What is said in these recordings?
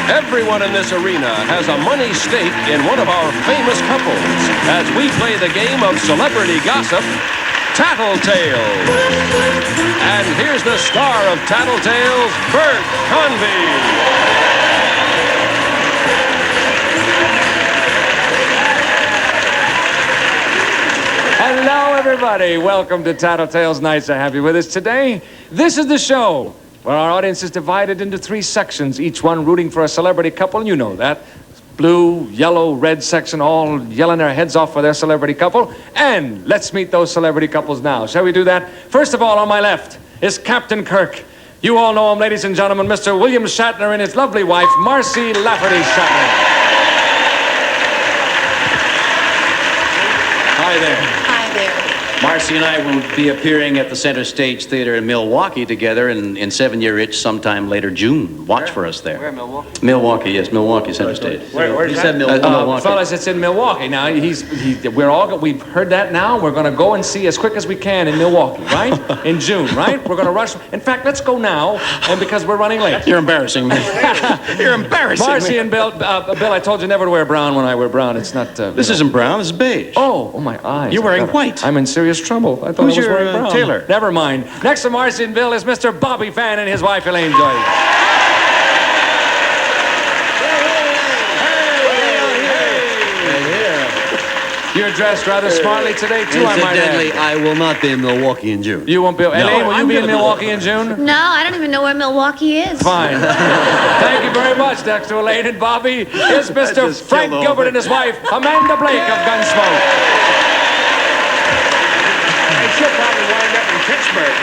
Everyone in this arena has a money stake in one of our famous couples as we play the game of celebrity gossip, Tattletales. And here's the star of Tattletales, Bert Convy. Hello, everybody. Welcome to Tattletales. Nice to have you with us today. This is the show where our audience is divided into three sections, each one rooting for a celebrity couple, and you know that. Blue, yellow, red section, all yelling their heads off for their celebrity couple. And let's meet those celebrity couples now. Shall we do that? First of all, on my left is Captain Kirk. You all know him, ladies and gentlemen, Mr. William Shatner and his lovely wife, Marcy Lafferty Shatner. Hi there. Marcy and I will be appearing at the Center Stage Theater in Milwaukee together in 7-year itch sometime later June. Watch for us there. Where, Milwaukee? Milwaukee, yes, Milwaukee Center Stage. Where's he that? said Milwaukee. Fellas, it's in Milwaukee. Now, we've heard that now. We're going to go and see as quick as we can in Milwaukee, right? In June, right? We're going to rush. In fact, let's go now, and because we're running late. You're embarrassing me. You're embarrassing Marcy me. and Bill, I told you never to wear brown when I wear brown. It's not... this isn't brown, this is beige. Oh, my eyes. You're wearing white. I'm in serious trouble. I thought Who's I was your wearing brown. tailor? Never mind. Next to Marcy and Bill is Mr. Bobby Fan and his wife, Elaine Joyce. You're dressed rather smartly today, too, I might Incidentally, add. I will not be in Milwaukee in June. You won't be... Elaine, will you be in Milwaukee in June? No, I don't even know where Milwaukee is. Fine. Thank you very much. Next to Elaine and Bobby is Mr. Frank Gilbert and his wife, Amanda Blake of Gunsmoke. She'll probably wind up in Pittsburgh.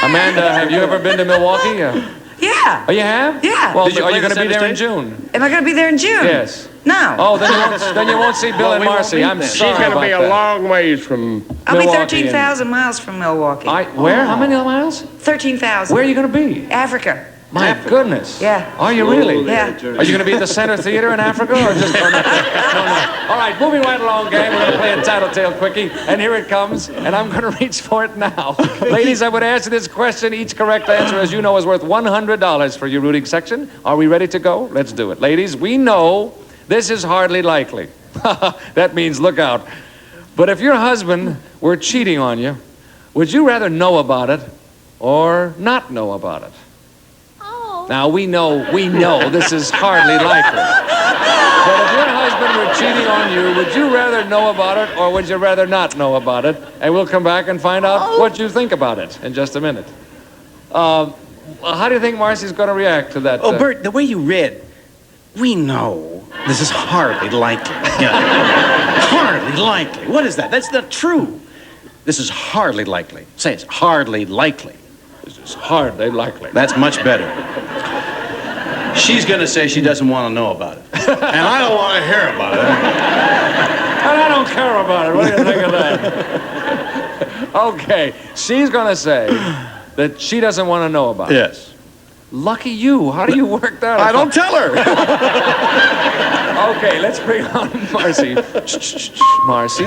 Amanda, have you ever been to Milwaukee? Yeah. Oh, you have? Yeah. Well, Did you are play you going the to be center there in stage? June? Am I going to be there in June? Yes. No. Oh, then you won't see Bill and we won't Marcy. meet I'm then. sorry She's going to be a about that. long ways from... I'll be Milwaukee 13,000 miles from Milwaukee. Where? How many miles? 13,000. Where are you going to be? Africa. My goodness. Yeah. Are you really? Yeah. Are you going to be at the Center Theater in Africa or just... No. All right, moving right along, gang. We're going to play a Tattletale Quickie, and here it comes, and I'm going to reach for it now. Ladies, I would answer this question. Each correct answer, as you know, is worth $100 for your rooting section. Are we ready to go? Let's do it. Ladies, we know this is hardly likely. That means look out. But if your husband were cheating on you, would you rather know about it or not know about it? Oh. Now, we know this is hardly likely. But if your husband were cheating on you, would you rather know about it or would you rather not know about it? And we'll come back and find out what you think about it in just a minute. How do you think Marcy's going to react to that? Oh, Bert, the way you read, we know this is hardly likely. Hardly likely. What is that? That's not true. This is hardly likely. Say it's hardly likely. This is hardly likely. That's much better. She's going to say she doesn't want to know about it. And I don't want to hear about it. And I don't care about it. What do you think of that? Okay, she's going to say that she doesn't want to know about it. Yes. Lucky you. How do you work that out? I don't tell her. Okay, let's bring on Marcy. Marcy,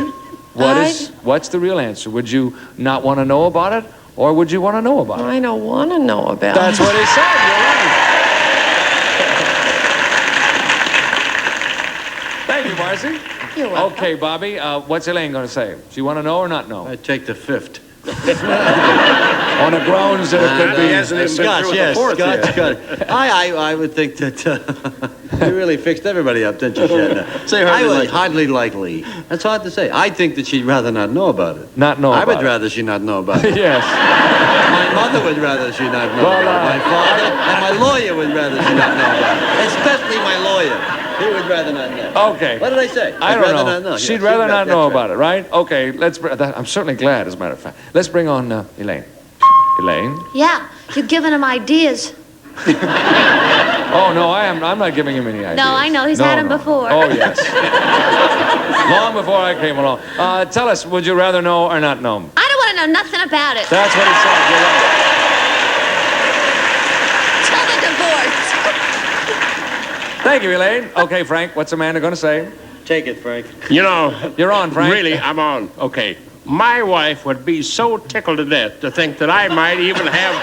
what's the real answer? Would you not want to know about it, or would you want to know about it? I don't want to know about it. That's what he said. You're right. Thank you, Marcy. You're welcome. Okay, Bobby, what's Elaine going to say? Does she want to know or not know? I take the fifth. On the grounds that it could be... Scotch, yes. Scotch. I would think that you really fixed everybody up, didn't you, Shatner? Say hardly likely. That's hard to say. I think that she'd rather not know about it. Not know I about would it. rather she not know about it. Yes. My mother would rather she not know about it. My father and my lawyer would rather she not know about it. Especially my lawyer. He would rather not know. Okay. What did I say? I don't rather know. not know. She'd Yes, rather not know that's about it, right? Okay, I'm certainly glad, as a matter of fact. Let's bring on Elaine. Elaine? Yeah, you're giving him ideas. Oh, no, I'm not giving him any ideas. No, I know. He's had 'em before. Oh, yes. Long before I came along. Tell us, would you rather know or not know? I don't want to know nothing about it. That's what he said. You're right. Till the divorce. Thank you, Elaine. Okay, Frank, what's Amanda going to say? Take it, Frank. You know, You're on, Frank. really, I'm on. Okay. My wife would be so tickled to death to think that I might even have...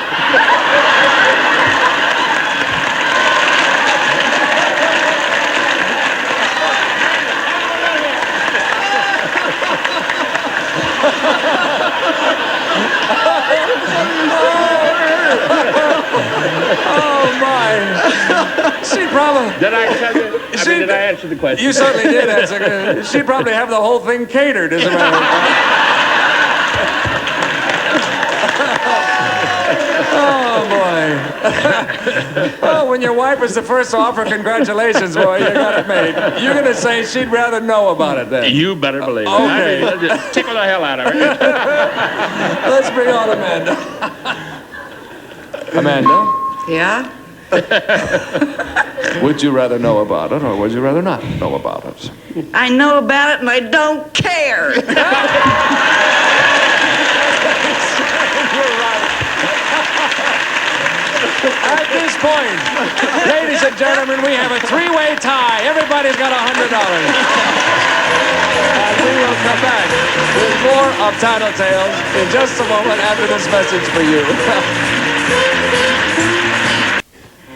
Oh, my. She probably... Did I tell you? Did I answer the question? You certainly did answer. She'd probably have the whole thing catered, as a matter of fact. Oh, boy. Oh, when your wife is the first to offer congratulations, boy, you got it made. You're going to say she'd rather know about it then. You better believe it. Okay. I mean, just tickle the hell out of her. Let's bring on Amanda. Amanda, Yeah? would you rather know about it or would you rather not know about it? I know about it and I don't care. At this point, ladies and gentlemen, we have a three-way tie. Everybody's got $100. And we will come back with more of Tattletales in just a moment after this message for you.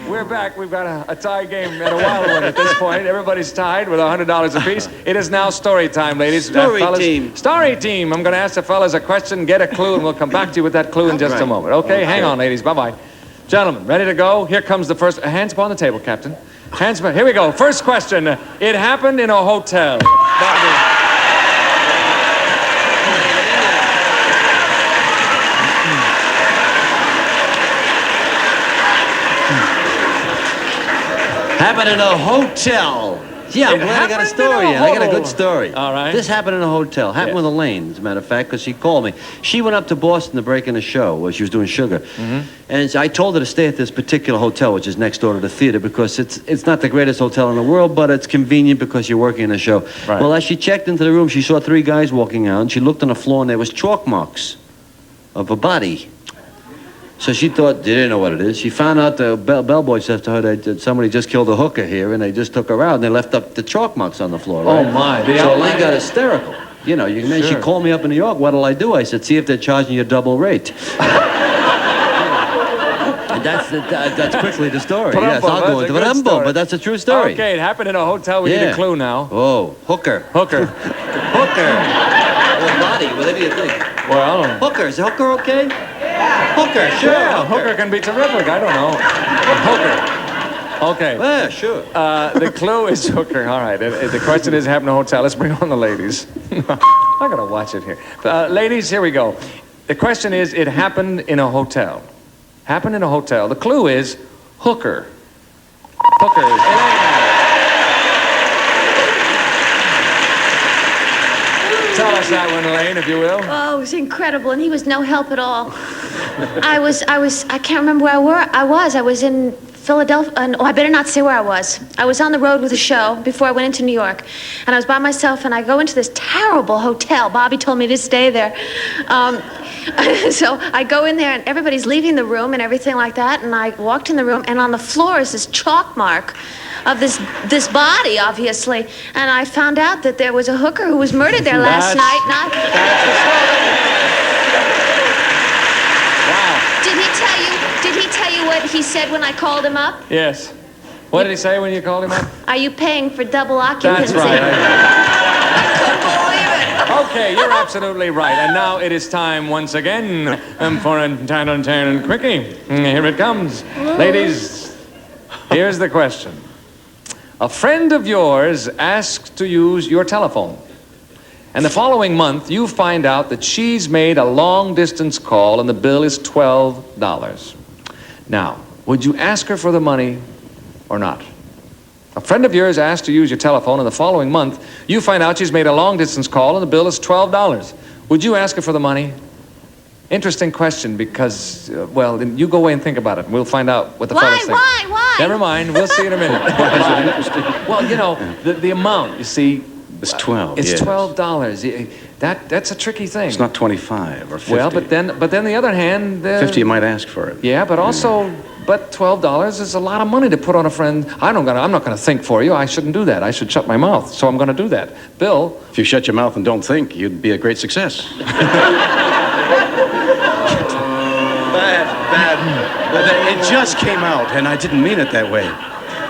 We're back. We've got a tie game and a wild one at this point. Everybody's tied with $100 apiece. It is now story time, ladies. Story fellas, team. Story team. I'm going to ask the fellas a question, get a clue, and we'll come back to you with that clue in just a moment. Okay? Hang on, ladies. Bye-bye. Gentlemen, ready to go? Here comes the first. Hands upon the table, Captain. Hands upon. Here we go. First question. It happened in a hotel. Bobby. Happened in a hotel. Yeah, I'm glad I got a story in. I got a good story. All right. This happened in a hotel. Happened with Elaine, as a matter of fact, because she called me. She went up to Boston to break in a show where she was doing sugar. And I told her to stay at this particular hotel, which is next door to the theater, because it's not the greatest hotel in the world, but it's convenient because you're working in a show. Right. Well, as she checked into the room, she saw three guys walking out, and she looked on the floor, and there was chalk marks of a body. So she thought, didn't know what it is. She found out the bellboy said to her that somebody just killed a hooker here, and they just took her out, and they left up the chalk marks on the floor, right? Oh, my. So Elaine got hysterical. You know, then she called me up in New York. What'll I do? I said, see if they're charging you double rate. And that's quickly the story. Yes, I'll go into it. But that's a true story. Okay, it happened in a hotel. We need a clue now. Oh, hooker. Hooker. Hooker. Or body, whatever you think. Well, Hooker. Is hooker okay? Hooker, sure. yeah, hooker can be terrific. I don't know. Hooker. Okay. Yeah, sure. The clue is hooker. All right. The question is happened in a hotel. Let's bring on the ladies. I gotta watch it here. Ladies, here we go. The question is, it happened in a hotel. Happened in a hotel. The clue is hooker. Hooker. Tell us that one, Elaine, if you will. Oh, it was incredible, and he was no help at all. I can't remember where I was. I was in Philadelphia. Oh, I better not say where I was. I was on the road with a show before I went into New York. And I was by myself, and I go into this terrible hotel. Bobby told me to stay there. So I go in there, and everybody's leaving the room and everything like that. And I walked in the room, and on the floor is this chalk mark of this body, obviously. And I found out that there was a hooker who was murdered there last night. That's the story. Wow. Did he tell you what he said when I called him up? Yes. What did he say when you called him up? Are you paying for double occupancy? That's right. Couldn't believe it. Okay, you're absolutely right. And now it is time once again for a Tattletale Quickie. Here it comes. Ladies, here's the question. A friend of yours asks to use your telephone. And the following month, you find out that she's made a long-distance call and the bill is $12. Now, would you ask her for the money or not? A friend of yours asked to use your telephone, and the following month, you find out she's made a long-distance call and the bill is $12. Would you ask her for the money? Interesting question because, well, you go away and think about it. And we'll find out what the fellas think. Why? Never mind. We'll see in a minute. Why is it interesting? Well, you know, the amount, you see. It's 12. It's yes. $12. That's a tricky thing. It's not 25 or 50. Well, but then the other hand. 50, you might ask for it. Yeah, but also, but $12 is a lot of money to put on a friend. I'm not gonna think for you. I shouldn't do that. I should shut my mouth. So I'm gonna do that. Bill. If you shut your mouth and don't think, you'd be a great success. Bad. It just came out, and I didn't mean it that way.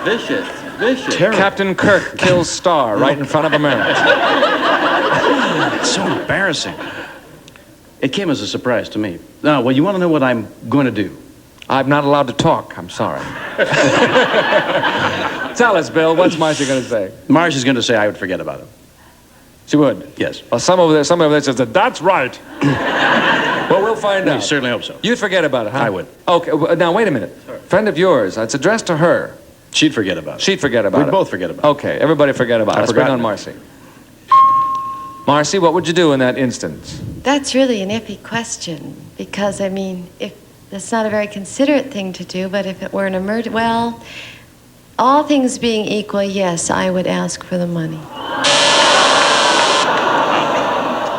Vicious. Terrible. Captain Kirk kills Star right in front of America. It's so embarrassing. It came as a surprise to me. No, well, you want to know what I'm going to do? I'm not allowed to talk. I'm sorry. Tell us, Bill. What's Marcy going to say? Marcy's going to say I would forget about it. She would? Yes. Well, some of them says that that's right. Well, we'll find I out. certainly hope so. You'd forget about it, huh? I would. Okay, now wait a minute. Friend of yours, it's addressed to her. She'd forget about it. She'd forget about it. We'd both forget about it. Okay, everybody forget about it. Let's bring on Marcy. Marcy, what would you do in that instance? That's really an iffy question because, I mean, if that's not a very considerate thing to do, but if it were an emergency, well, all things being equal, yes, I would ask for the money.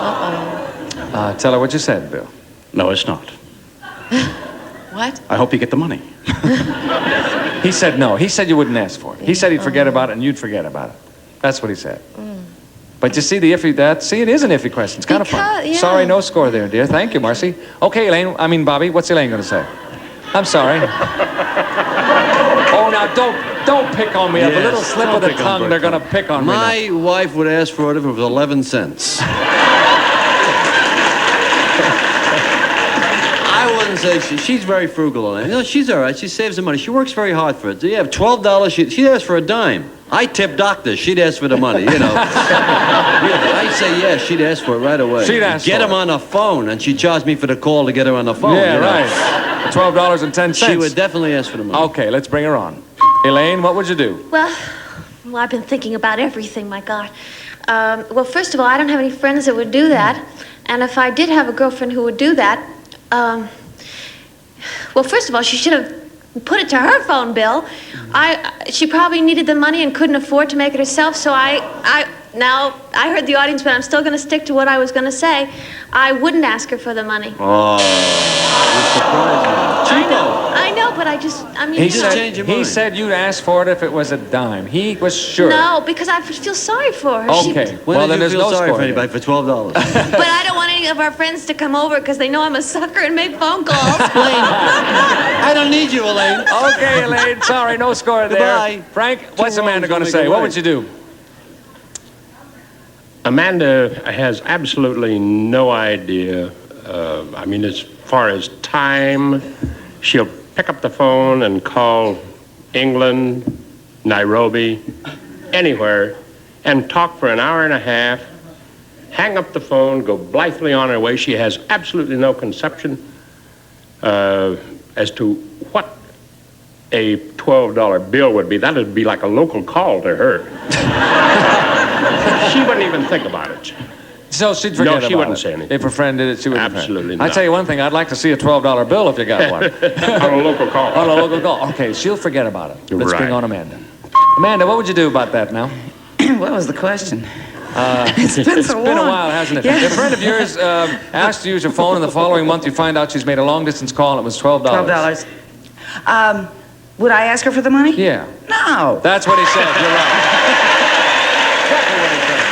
Uh-oh. Tell her what you said, Bill. No, it's not. What? I hope you get the money. He said no. He said you wouldn't ask for it. He said he'd forget about it and you'd forget about it. That's what he said. But you see the iffy, it is an iffy question. It's kind of fun. Yeah. Sorry, no score there, dear. Thank you, Marcy. Okay, Bobby, what's Elaine going to say? I'm sorry. Oh, now don't pick on me. I have a little slip of the tongue. They're going to pick on me. My wife would ask for it if it was 11 cents. I wouldn't say she's very frugal. You know, she's all right. She saves the money. She works very hard for it. You have $12. She'd ask for a dime. I tip doctors. She'd ask for the money, you know. I'd say yes. She'd ask for it right away. She'd ask get for him it. on the phone, and she'd charge me for the call to get her on the phone. Yeah, you know? right. $12.10. She would definitely ask for the money. Okay, let's bring her on. Elaine, what would you do? Well, I've been thinking about everything, my God. Well, first of all, I don't have any friends that would do that. And if I did have a girlfriend who would do that, well, first of all, she should have put it to her phone bill. She probably needed the money and couldn't afford to make it herself, so now I heard the audience, but I'm still going to stick to what I was going to say. I wouldn't ask her for the money. Oh, you surprised me. I know, but I mean... He said you'd ask for it if it was a dime. He was sure. No, because I feel sorry for her. Okay, well, then there's no sorry score for anybody for $12. But I don't want any of our friends to come over because they know I'm a sucker and make phone calls. I don't need you, Elaine. Okay, Elaine, sorry, no score there. Goodbye. Frank, what's Amanda going to say? What would you do? Amanda has absolutely no idea. I mean, as far as time, she'll pick up the phone and call England, Nairobi, anywhere, and talk for an hour and a half, hang up the phone, go blithely on her way. She has absolutely no conception as to what a $12 bill would be. That would be like a local call to her. She wouldn't even think about it. So she'd forget about it. No, she wouldn't say anything. If a friend did it, she wouldn't. Absolutely I'll not. tell you one thing. I'd like to see a $12 bill if you got one. On a local call. On a local call. Okay, she'll forget about it. Let's bring Right. on Amanda. Amanda, what would you do about that now? What was the question? It's been so It's been a long. while, hasn't it? Yeah. A friend of yours asked to use your phone, and the following month you find out she's made a long-distance call, and it was $12. $12. Would I ask her for the money? Yeah. No. That's what he said. You're right. Exactly what he said.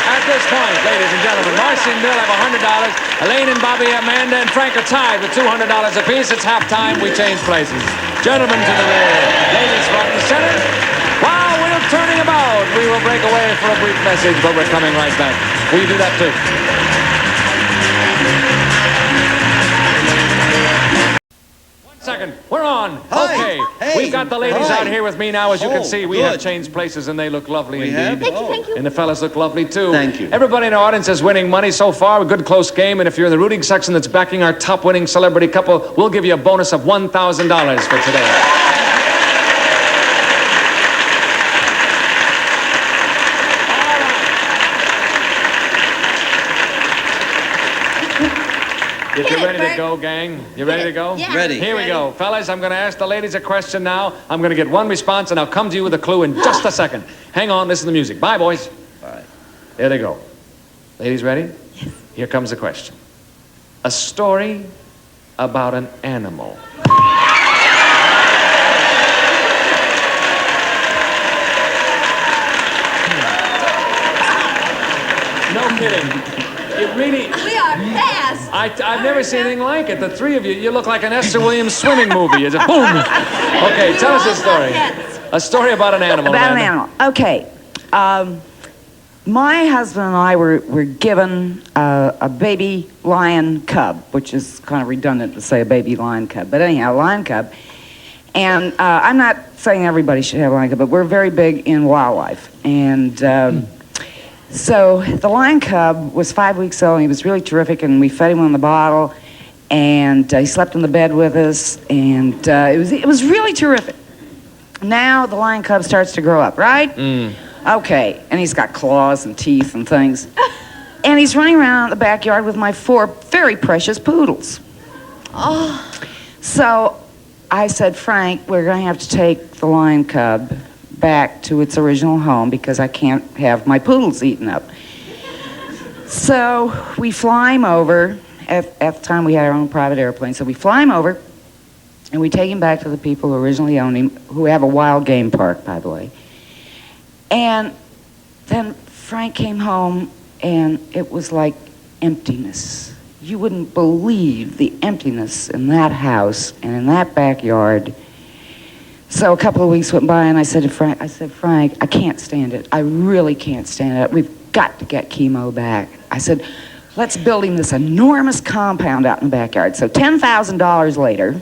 At this point, ladies and gentlemen, Marcy and Bill have $100. Elaine and Bobby, Amanda, and Frank are tied with $200 apiece. It's halftime. We change places. Gentlemen to the rear, ladies front and center. While we're turning about, we will break away for a brief message, but we're coming right back. Will you do that too? Second, we're on. Okay, Hey. we've got the ladies Hi. out here with me now. As you can Oh, see, we have good. changed places, and they look lovely We indeed. have? Thank you. And the fellas look lovely too. Thank you. Everybody in our audience is winning money so far. A good close game. And if you're in the rooting section that's backing our top winning celebrity couple, we'll give you a bonus of $1,000 for today. If you're ready to go, gang, you ready to go? Yeah. Ready. Here we go. Fellas, I'm going to ask the ladies a question now. I'm going to get one response, and I'll come to you with a clue in just a second. Hang on, listen to the music. Bye, boys. Bye. There they go. Ladies ready? Yes. Here comes the question. A story about an animal. No kidding. It really... We are fast. I've never seen anything like it. The three of you, you look like an Esther Williams swimming movie. It's a boom. Okay, tell us a story. A story about an animal. About an Amanda. animal. Okay. My husband and I were given a baby lion cub, which is kind of redundant to say a baby lion cub, but anyhow, a lion cub. And I'm not saying everybody should have a lion cub, but we're very big in wildlife. And so the lion cub was 5 weeks old, and he was really terrific, and we fed him on the bottle, and he slept in the bed with us, and it was really terrific. Now the lion cub starts to grow up, right? Okay, and he's got claws and teeth and things. And he's running around the backyard with my 4 very precious poodles. Oh. So I said, Frank, we're going to have to take the lion cub back to its original home because I can't have my poodles eaten up. So we fly him over. At the time, we had our own private airplane. So we fly him over, and we take him back to the people who originally owned him, who have a wild game park, by the way. And then Frank came home, and it was like emptiness. You wouldn't believe the emptiness in that house and in that backyard. So a couple of weeks went by, and I said to Frank, Frank, I can't stand it. I really can't stand it. We've got to get Chemo back. I said, let's build him this enormous compound out in the backyard. So $10,000 later,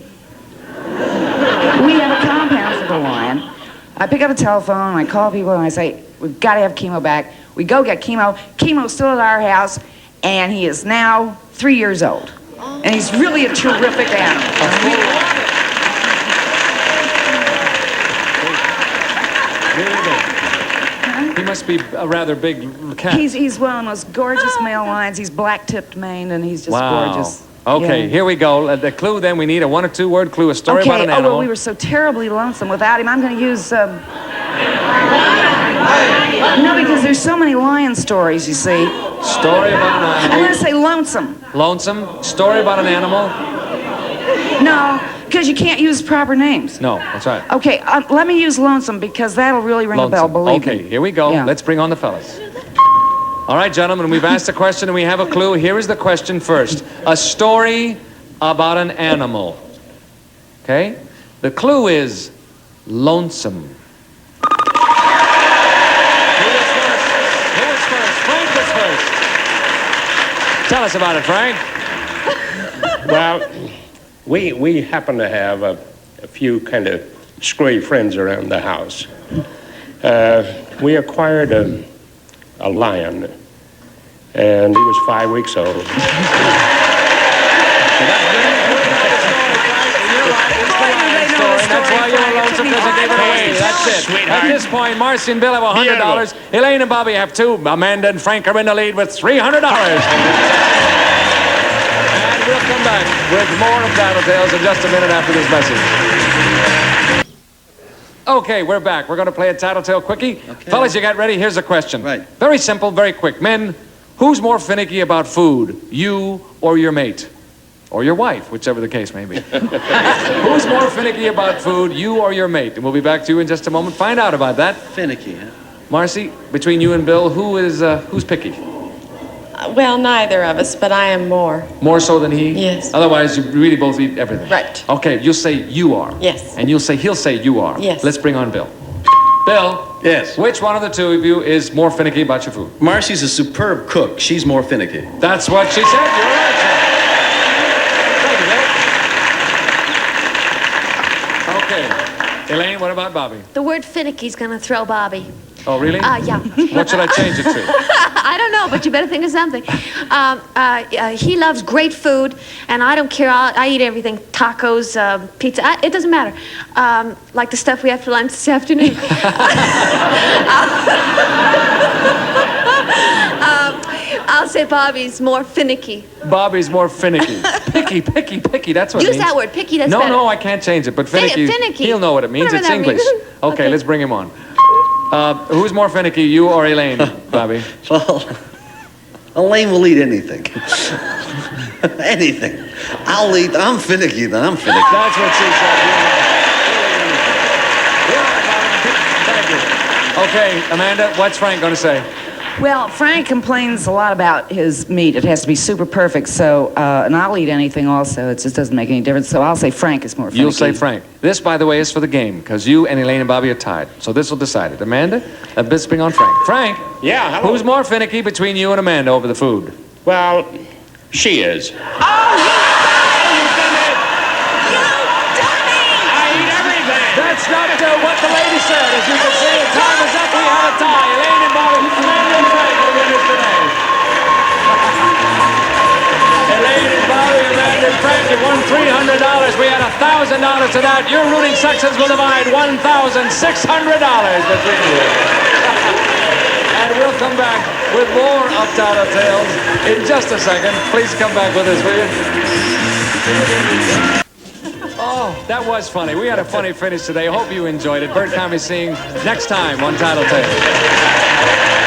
we have a compound for the lion. I pick up a telephone, and I call people, and I say, we've got to have Chemo back. We go get Chemo. Chemo's still at our house, and he is now 3 years old. And he's really a terrific animal. We love it. He must be a rather big cat. He's one of the most gorgeous male lions. He's black-tipped maned, and he's just gorgeous. Okay, Yeah. here we go. The clue then, we need a 1 or 2 word clue, a story about an Oh, animal. well, we were so terribly lonesome without him. I'm going to use... no, because there's so many lion stories, you see. Story about an I'm animal. going to say lonesome. Lonesome. Story about an animal. No, because you can't use proper names. No, that's right. Okay, let me use lonesome, because that'll really ring a bell, Lonesome. believe Okay, me. here we go. Yeah. Let's bring on the fellas. All right, gentlemen, we've asked a question and we have a clue. Here is the question first. A story about an animal. Okay? The clue is lonesome. Who is first? Who is first? Frank is first. Tell us about it, Frank. Well, we happen to have a few kind of screwy friends around the house. We acquired a lion, and he was 5 weeks old. That's why you're lonesome, because I gave it away. That's it. Sweetheart. At this point, Marcy and Bill have $100. Elaine and Bobby have 2. Amanda and Frank are in the lead with $300. And we'll come back with more of Tattletales in just a minute after this message. Okay, we're back. We're going to play a Tattletale Quickie. Okay. Fellas, you got ready? Here's a question. Right. Very simple, very quick. Men, who's more finicky about food, you or your mate? Or your wife, whichever the case may be. Who's more finicky about food, you or your mate? And we'll be back to you in just a moment. Find out about that. Finicky, huh? Marcy, between you and Bill, who's picky? Well, neither of us, but I am more. More so than he? Yes. Otherwise, you really both eat everything. Right. Okay, you'll say you are. Yes. And he'll say you are. Yes. Let's bring on Bill. Bill. Yes. Which one of the two of you is more finicky about your food? Marcy's a superb cook. She's more finicky. That's what she said. You're right, sir. Thank you, Bill. Okay. Elaine, what about Bobby? The word finicky's gonna throw Bobby. Oh, really? Yeah. What should I change it to? I don't know, but you better think of something. He loves great food, and I don't care. I eat everything: tacos, pizza. It doesn't matter. Like the stuff we have for lunch this afternoon. I'll say Bobby's more finicky. Bobby's more finicky. Picky. That's what it Use means. that word, picky. That's No, better. I can't change it. But finicky, Finicky. he'll know what it means. Whatever It's that English. means. Okay, let's bring him on. Who's more finicky, you or Elaine, Bobby? Well, Elaine will eat anything. Anything. I'm finicky, then I'm finicky. That's what she said. Thank you. Okay, Amanda, what's Frank going to say? Well, Frank complains a lot about his meat. It has to be super perfect. So, and I'll eat anything also. It just doesn't make any difference. So I'll say Frank is more finicky. You'll say Frank. This, by the way, is for the game, because you and Elaine and Bobby are tied. So this will decide it. Amanda, a bisping on Frank. Frank, Yeah, hello. who's more finicky between you and Amanda over the food? Well, she is. That's not what the lady said. As you can see, the time is up. We have a tie. Elaine and Bobby, Amanda and Frank are winners today. Elaine and Bobby, Amanda and Frank, you won $300. We had $1,000 to that. Your rooting sections will divide $1,600 between you. And we'll come back with more of Tattletales in just a second. Please come back with us, will you? Oh, that was funny. We had a funny finish today. Hope you enjoyed it. Bert Comey seeing next time on Tattletales.